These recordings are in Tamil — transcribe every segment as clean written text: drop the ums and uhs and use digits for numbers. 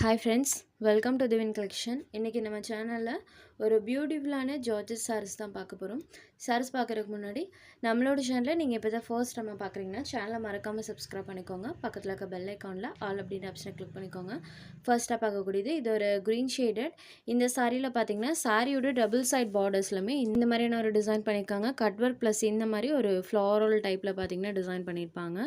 Hi friends, welcome to Divin Collection. இன்னைக்கு நம்ம சேனல்ல ஒரு பியூட்டிஃபுல்லான ஜார்ஜெட் sarees தான் பார்க்க போறோம். sarees பார்க்கறதுக்கு முன்னாடி நம்மளோட சேனலை நீங்க இப்போதான் ஃபர்ஸ்ட் டைம் பார்க்கறீங்கன்னா சேனலை மறக்காம subscribe பண்ணிக்கோங்க. பக்கத்துல இருக்க bell iconல all அப்படின ஆப்ஷனை கிளிக் பண்ணிக்கோங்க. ஃபர்ஸ்டா பார்க்கக்கூடியது இது ஒரு green shaded. இந்த சாரியில பாத்தீங்கன்னா சாரியோட டபுள் சைடு பார்டர்ஸ்லமே இந்த மாதிரியான ஒரு டிசைன் பண்ணிருக்காங்க. கட் வர்க் பிளஸ் இந்த மாதிரி ஒரு floral டைப்ல பாத்தீங்கன்னா டிசைன் பண்ணிருப்பாங்க.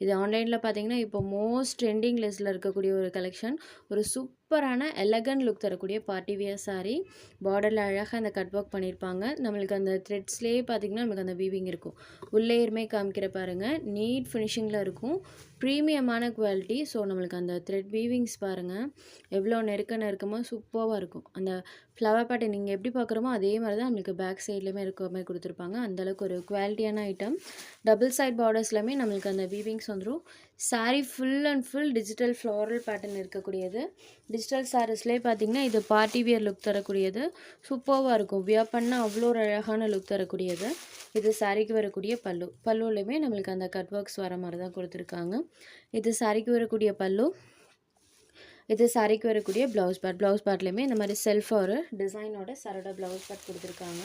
இது ஆன்லைன்ல பாத்தீங்கன்னா இப்போ மோஸ்ட் ட்ரெண்டிங் லிஸ்ட்ல இருக்கக்கூடிய ஒரு கலெக்ஷன். ஒரு சூப்பரான எலகன்ட் லுக் தரக்கூடிய பார்ட்டி வியர் சாரி. பார்டர்ல அழகா அந்த கட் ஒர்க் பண்ணிருப்பாங்க. நம்மளுக்கு அந்த த்ரெட்ஸ்லயே பாத்தீங்கன்னா நமக்கு அந்த வீவிங் இருக்கும். உள்ளேயர்மே காமிக்கிற பாருங்க. நீட் ஃபினிஷிங்ல இருக்கும். பிரீமியமான குவாலிட்டி. ஸோ நம்மளுக்கு அந்த த்ரெட் வீவிங்ஸ் பாருங்க எவ்வளோ நெருக்கமாக சூப்பராக இருக்கும். அந்த ஃப்ளவர் பேட்டர்ன் நீங்கள் எப்படி பார்க்குறோமோ அதே மாதிரி தான் நம்மளுக்கு பேக் சைட்லேயுமே இருக்க மாதிரி கொடுத்துருப்பாங்க. அந்தளவுக்கு ஒரு குவாலிட்டியான ஐட்டம். டபுள் சைட் பார்டர்ஸ்லையுமே நம்மளுக்கு அந்த வீவிங்ஸ் வந்துடும். Sari full and full digital floral pattern இருக்கக்கூடியது. டிஜிட்டல் சாரீஸ்லேயே பார்த்தீங்கன்னா இது பார்ட்டி வியர் லுக் தரக்கூடியது. சூப்பராக இருக்கும். வியர் பண்ணால் அவ்வளோ ஒரு அழகான லுக் தரக்கூடியது. இது சாரிக்கு வரக்கூடிய பல்லு. பல்லுலையுமே நம்மளுக்கு அந்த கட் ஒர்க்ஸ் வர மாதிரி தான் கொடுத்துருக்காங்க. இது சாரிக்கு வரக்கூடிய பல்லு. இது சாரிக்கு வரக்கூடிய ப்ளவுஸ் பார்ட். ப்ளவுஸ் பார்ட்லேயுமே இந்த மாதிரி செல்ஃப் ஒரு டிசைனோட சரோட ப்ளவுஸ் பார்ட் கொடுத்துருக்காங்க.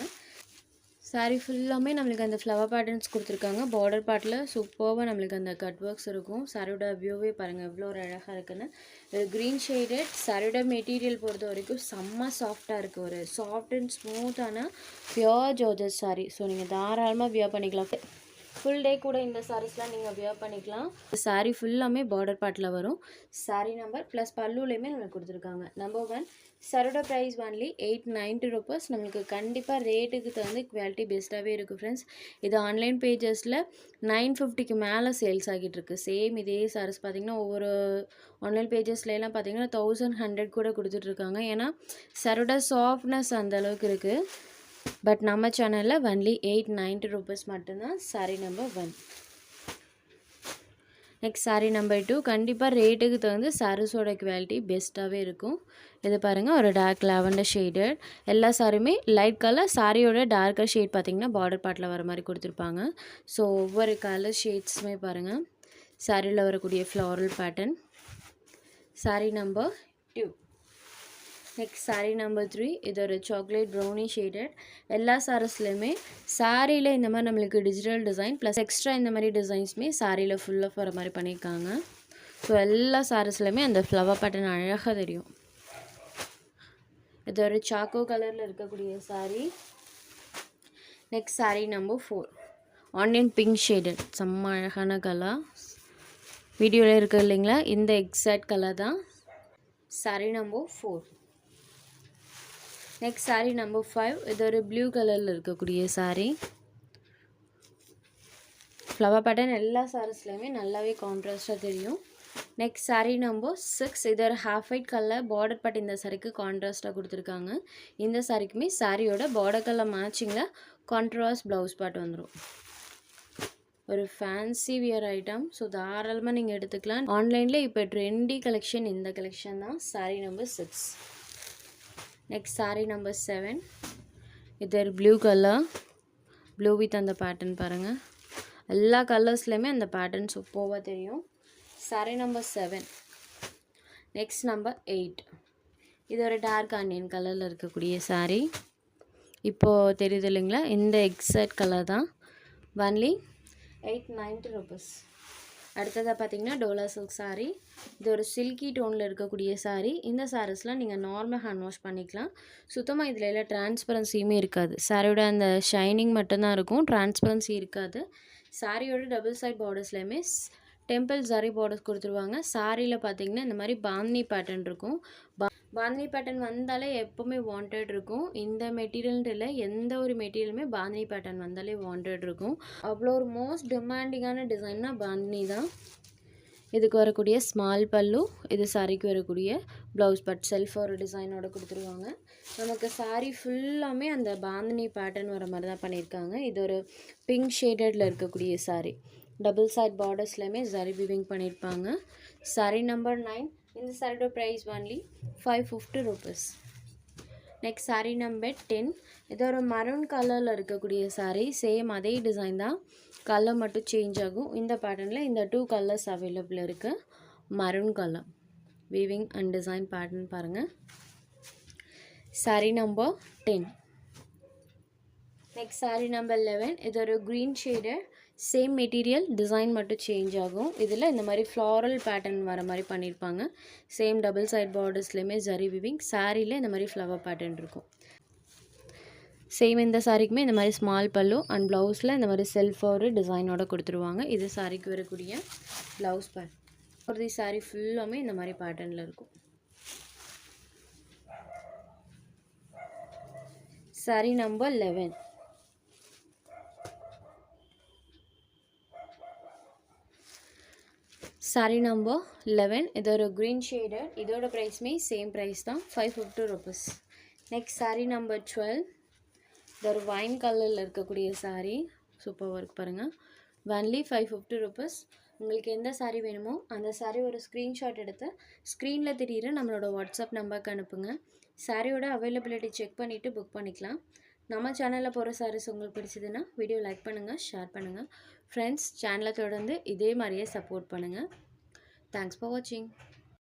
சாரீ ஃபுல்லாமே நம்மளுக்கு அந்த ஃப்ளவர் பேட்டர்ன்ஸ் கொடுத்துருக்காங்க. பார்டர் பார்ட்டில் சூப்பராக நம்மளுக்கு அந்த கட் ஒர்க்ஸ் இருக்கும். சாரியோட வியூவே பாருங்கள் எவ்வளோ ஒரு அழகாக இருக்குன்னு. ஒரு க்ரீன் ஷேடட். சாரியோட மெட்டீரியல் பொறுத்த வரைக்கும் செம்ம சாஃப்டாக இருக்குது. ஒரு சாஃப்ட் அண்ட் ஸ்மூத்தான பியோர் ஜார்ஜெட் சாரீ. ஸோ நீங்கள் தாராளமாக வியர் பண்ணிக்கலாம். ஃபுல் டே கூட இந்த சாரீஸ்லாம் நீங்கள் வியர் பண்ணிக்கலாம். சாரீ ஃபுல்லாமே பார்டர் பார்ட்டில் வரும். சாரீ நம்பர் ப்ளஸ் பல்லுலேயுமே நம்மளுக்கு கொடுத்துருக்காங்க. நம்பர் 1 சரோட ப்ரைஸ் ஒன்லி 890 rupees. நம்மளுக்கு கண்டிப்பாக ரேட்டுக்கு தகுந்த குவாலிட்டி பெஸ்ட்டாகவே இருக்குது ஃப்ரெண்ட்ஸ். இது ஆன்லைன் பேஜஸில் 950க்கு மேலே சேல்ஸ் ஆகிட்டு இருக்கு. சேம் இதே சாரீஸ் பார்த்திங்கன்னா ஒவ்வொரு ஆன்லைன் பேஜஸ்லாம் பார்த்திங்கன்னா 1100 கூட கொடுத்துட்ருக்காங்க. ஏன்னா சரோட சாஃப்ட்னஸ் அந்தளவுக்கு இருக்குது. பட் நம்ம சேனலில் ஒன்லி 890 rupees மட்டும்தான். Sari number 1. Next sari number 2. கண்டிப்பாக ரேட்டுக்கு தகுந்த சாரீஸோட குவாலிட்டி பெஸ்ட்டாகவே இருக்கும். இது பாருங்கள் ஒரு டார்க் லாவெண்டர் ஷேடட். எல்லா சாரியுமே லைட் கலர். சாரியோட டார்க்கர் ஷேட் பார்த்திங்கன்னா பார்டர் பார்ட்டில் வர மாதிரி கொடுத்துருப்பாங்க. ஸோ ஒவ்வொரு கலர் ஷேட்ஸுமே பாருங்கள். சாரியில் வரக்கூடிய floral pattern. Sari number 2. Next sari number 3. இது ஒரு சாக்லேட் ப்ரௌனி ஷேடட். எல்லா சாரீஸ்லையுமே சாரியில் இந்த மாதிரி நம்மளுக்கு டிஜிட்டல் டிசைன் ப்ளஸ் எக்ஸ்ட்ரா இந்த மாதிரி டிசைன்ஸுமே சாரியில் ஃபுல்லாக வர மாதிரி பண்ணியிருக்காங்க. ஸோ எல்லா சாரீஸ்லையுமே அந்த ஃப்ளவர் பேட்டர்ன் அழகாக தெரியும். இது ஒரு சாக்கோ கலரில் இருக்கக்கூடிய sari. Next sari number 4. Onion pink shaded. செம்ம அழகான கலர். வீடியோவில் இருக்குது இல்லைங்களா, இந்த எக்ஸாக்ட் கலர் தான். Sari number 4. Next sari number 5. இது ஒரு ப்ளூ கலரில் இருக்கக்கூடிய சாரீ. ஃப்ளவர் பேட்டர்ன் எல்லா சாரீஸ்லையுமே நல்லாவே கான்ட்ராஸ்டாக தெரியும். Next sari number 6. இது ஒரு half white colour border part இந்த சாரிக்கு கான்ட்ராஸ்டாக கொடுத்துருக்காங்க. இந்த சாரிக்குமே சாரியோட பார்டர் கலர் மேட்சிங்கில் கான்ட்ராஸ்ட் ப்ளவுஸ் பார்ட் வந்துடும். ஒரு ஃபேன்சி வியர் ஐட்டம். ஸோ தாராளமாக நீங்கள் எடுத்துக்கலாம். ஆன்லைனில் இப்போ ட்ரெண்டி கலெக்ஷன் இந்த கலெக்ஷன் தான். Sari number 6. Next sari number 7. இது ஒரு ப்ளூ கலர். ப்ளூ வித் அந்த பேட்டர்ன் பாருங்கள். எல்லா கலர்ஸ்லையுமே அந்த பேட்டர்ன் சூப்பராக தெரியும். சாரீ நம்பர் 7. Next number 8. இது ஒரு டார்க் ஆனியன் கலரில் இருக்கக்கூடிய சாரீ. இப்போது தெரியுது இல்லைங்களா, இந்த எக்ஸாக்ட் கலர் தான். Only 890 rupees. அடுத்ததாக பார்த்தீங்கன்னா டோலா சில்க் சாரீ. இது ஒரு சில்கி டோனில் இருக்கக்கூடிய சாரீ. இந்த சாரீஸ்லாம் நீங்கள் நார்மல் ஹேண்ட் வாஷ் பண்ணிக்கலாம். சுத்தமாக இதில் எல்லாம் டிரான்ஸ்பரன்சியுமே இருக்காது. சாரியோட அந்த ஷைனிங் மட்டும்தான் இருக்கும், டிரான்ஸ்பரன்சி இருக்காது. சாரியோட டபுள் சைட் பார்டர்ஸ்லையுமே டெம்பிள் ஜரி பார்டர்ஸ் கொடுத்துருவாங்க. சாரியில் பார்த்தீங்கன்னா இந்த மாதிரி பாந்தினி பேட்டர்ன் இருக்கும். பாந்தினி பேட்டர்ன் வந்தாலே எப்போவுமே வாண்டட் இருக்கும். இந்த மெட்டீரியல்ன்ட்டு இல்லை, எந்த ஒரு மெட்டீரியலுமே பாந்தினி பேட்டர்ன் வந்தாலே வாண்டட் இருக்கும். அவ்வளோ ஒரு மோஸ்ட் டிமாண்டிங்கான டிசைன்னா பாந்தினி தான். இதுக்கு வரக்கூடிய ஸ்மால் பல்லு. இது சாரிக்கு வரக்கூடிய ப்ளவுஸ் பட் செல்ஃப் ஒரு டிசைனோட கொடுத்துருவாங்க. நமக்கு சாரீ ஃபுல்லாமே அந்த பாந்தினி பேட்டர்ன் வர மாதிரி தான் பண்ணியிருக்காங்க. இது ஒரு பிங்க் ஷேடடில் இருக்கக்கூடிய சாரீ. டபுள் சைட் பார்டர்ஸ்லையுமே ஜரி வீவிங் பண்ணியிருப்பாங்க. சாரீ நம்பர் 9. இந்த சாரியோட price only 550 rupees. Next sari number 10. இது ஒரு மரூன் கலரில் இருக்கக்கூடிய சாரீ. சேம் அதே டிசைன் தான், கலர் மட்டும் சேஞ்ச் ஆகும். இந்த பேட்டர்னில் இந்த 2 கலர்ஸ் அவைலபிள் இருக்குது. Maroon colour. Weaving and design pattern பாருங்கள். saree number 10. Next saree number 11. இது ஒரு green shade, same material, design மட்டும் சேஞ்ச் ஆகும். இதில் இந்த மாதிரி ஃப்ளாரல் பேட்டர்ன் வர மாதிரி பண்ணியிருப்பாங்க. சேம் டபுள் சைட் பார்டர்ஸ்லேயுமே ஜரி வீவிங். சாரியில் இந்த மாதிரி ஃப்ளவர் பேட்டர்ன் இருக்கும். சேம் இந்த சாரிக்குமே இந்த மாதிரி ஸ்மால் பல்லு அண்ட் ப்ளவுஸில் இந்த மாதிரி செல்ஃப் ஒரு டிசைனோட கொடுத்துருவாங்க. இது சாரிக்கு வரக்கூடிய ப்ளவுஸ் பேட்டர்ன். ஒரு சாரி ஃபுல்லாமே இந்த மாதிரி பேட்டர்னில் இருக்கும். saree number 11. saree number 11. இது ஒரு க்ரீன் ஷேடட். இதோட ப்ரைஸ்மே சேம் ப்ரைஸ் தான், 550 rupees. Next saree number 12. இது ஒரு வைன் கலரில் இருக்கக்கூடிய saree. சூப்பராக இருக்கு பாருங்கள். Only 550 rupees. உங்களுக்கு எந்த saree வேணுமோ அந்த saree ஒரு ஸ்க்ரீன்ஷாட் எடுத்து ஸ்க்ரீனில் தெரியுற நம்மளோட வாட்ஸ்அப் நம்பருக்கு அனுப்புங்க. சாரியோட அவைலபிலிட்டி செக் பண்ணிவிட்டு புக் பண்ணிக்கலாம். நம்ம சேனலில் போகிற சாரீஸ் உங்களுக்கு பிடிச்சதுன்னா வீடியோ லைக் பண்ணுங்கள், ஷேர் பண்ணுங்கள். ஃப்ரெண்ட்ஸ், சேனலை தொடர்ந்து இதே மாதிரியே சப்போர்ட் பண்ணுங்கள். தேங்க்ஸ் ஃபார் வாட்சிங்.